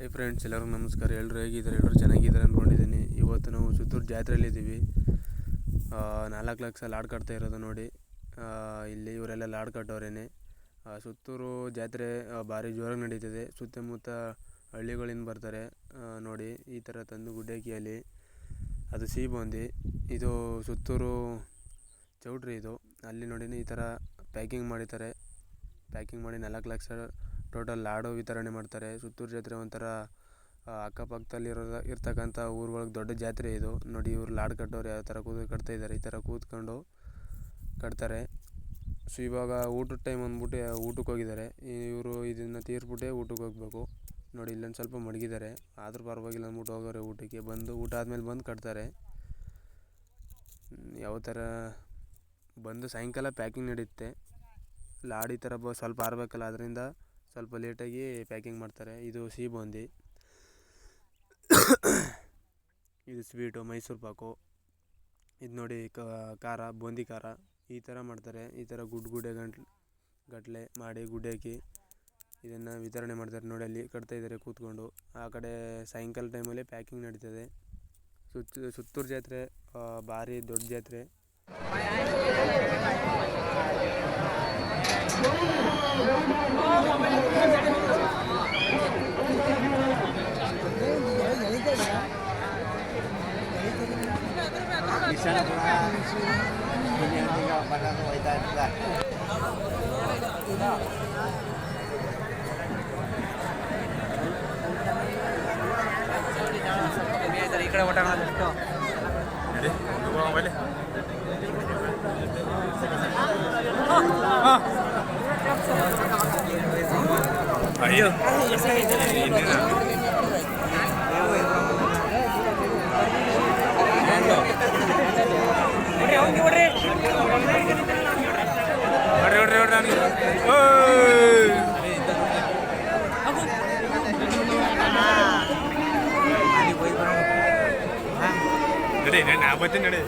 Hi friends, ಎಲ್ಲರಿಗೂ ನಮಸ್ಕಾರ. ಎಲ್ಲರೂ ಹೇಗಿದ್ದಾರೆ? ಎಲ್ಲರೂ ಚೆನ್ನಾಗಿದ್ದಾರೆ ಅಂದ್ಕೊಂಡಿದ್ದೀನಿ. ಇವತ್ತು ನಾವು ಸುತ್ತೂರು ಜಾತ್ರೆಯಲ್ಲಿದ್ದೀವಿ. 4 ಲಕ್ಷ ಲಾಡ್ ಕಟ್ತಾ ಇರೋದು ನೋಡಿ. ಇಲ್ಲಿ ಇವರೆಲ್ಲ ಲಾಡ್ ಕಟ್ಟೋರೇನೆ. ಸುತ್ತೂರು ಜಾತ್ರೆ ಭಾರಿ ಜೋರಾಗಿ ನಡೀತಿದೆ. ಸುತ್ತಮುತ್ತ ಹಳ್ಳಿಗಳಿಂದ ಬರ್ತಾರೆ ನೋಡಿ. ಈ ಥರ ತಂದು ಗುಡ್ಡೆಕಿಯಲ್ಲಿ ಅದು ಸೀಬುಂದಿ. ಇದು ಸುತ್ತೂರು ಚೌಟ್ರಿ. ಇದು ಅಲ್ಲಿ ನೋಡಿ ಈ ಥರ ಪ್ಯಾಕಿಂಗ್ ಮಾಡಿದ್ದಾರೆ. ಪ್ಯಾಕಿಂಗ್ ಮಾಡಿ 4 ಲಕ್ಷ ಟೋಟಲ್ ಲಾಡು ವಿತರಣೆ ಮಾಡ್ತಾರೆ. ಸುತ್ತೂರು ಜಾತ್ರೆ ಒಂಥರ ಇರ್ತಕ್ಕಂಥ ಊರುಗಳಿಗೆ ದೊಡ್ಡ ಜಾತ್ರೆ ಇದು ನೋಡಿ. ಇವರು ಲಾಡ್ ಕಟ್ಟೋರು ಯಾವ ಥರ ಕಟ್ತಾ ಇದ್ದಾರೆ. ಈ ಥರ ಕೂತ್ಕೊಂಡು ಕಟ್ತಾರೆ. ಸೊ ಇವಾಗ ಊಟದ ಟೈಮ್ ಅಂದ್ಬಿಟ್ಟು ಊಟಕ್ಕೆ ಹೋಗಿದ್ದಾರೆ. ಇವರು ಇದನ್ನು ತೀರ್ಬಿಟ್ಟೆ ಊಟಕ್ಕೆ ಹೋಗಬೇಕು ನೋಡಿ. ಇಲ್ಲೊಂದು ಸ್ವಲ್ಪ ಮಡಗಿದ್ದಾರೆ, ಆದರೂ ಪರವಾಗಿಲ್ಲ ಅಂದ್ಬಿಟ್ಟು ಹೋಗೋರೆ ಊಟಕ್ಕೆ. ಊಟ ಆದಮೇಲೆ ಬಂದು ಕಟ್ತಾರೆ. ಯಾವ ಥರ ಬಂದು ಸಾಯಂಕಾಲ ಪ್ಯಾಕಿಂಗ್ ನಡೆಯುತ್ತೆ. ಲಾಡ್ ಈ ಥರ ಸ್ವಲ್ಪ ಆರಬೇಕಲ್ಲ, ಅದರಿಂದ ಸ್ವಲ್ಪ ಲೇಟಾಗಿ ಪ್ಯಾಕಿಂಗ್ ಮಾಡ್ತಾರೆ. ಇದು ಸೀಬುಂದಿ, ಇದು ಸ್ವೀಟು, ಮೈಸೂರು ಪಾಕು, ಇದು ನೋಡಿ ಖಾರ, ಬೂಂದಿ ಖಾರ. ಈ ಥರ ಮಾಡ್ತಾರೆ. ಈ ಥರ ಗುಡ್ಡೆ ಗಟ್ಟಲೆ ಮಾಡಿ ಗುಡ್ಡೆ ಇದನ್ನು ವಿತರಣೆ ಮಾಡ್ತಾರೆ ನೋಡಿ. ಅಲ್ಲಿ ಕಟ್ತಾ ಇದ್ದಾರೆ ಕೂತ್ಕೊಂಡು. ಆ ಕಡೆ ಸಾಯಂಕಾಲ ಟೈಮಲ್ಲಿ ಪ್ಯಾಕಿಂಗ್ ನಡೀತದೆ. ಸುತ್ತೂರು ಜಾತ್ರೆ ಭಾರಿ ದೊಡ್ಡ ಜಾತ್ರೆ. ಈ ಕಡೆ ಊಟ ಅಯ್ಯೋ ನಡಿ ನಾ ಬರ್ತೀನಿ ನಡಿ.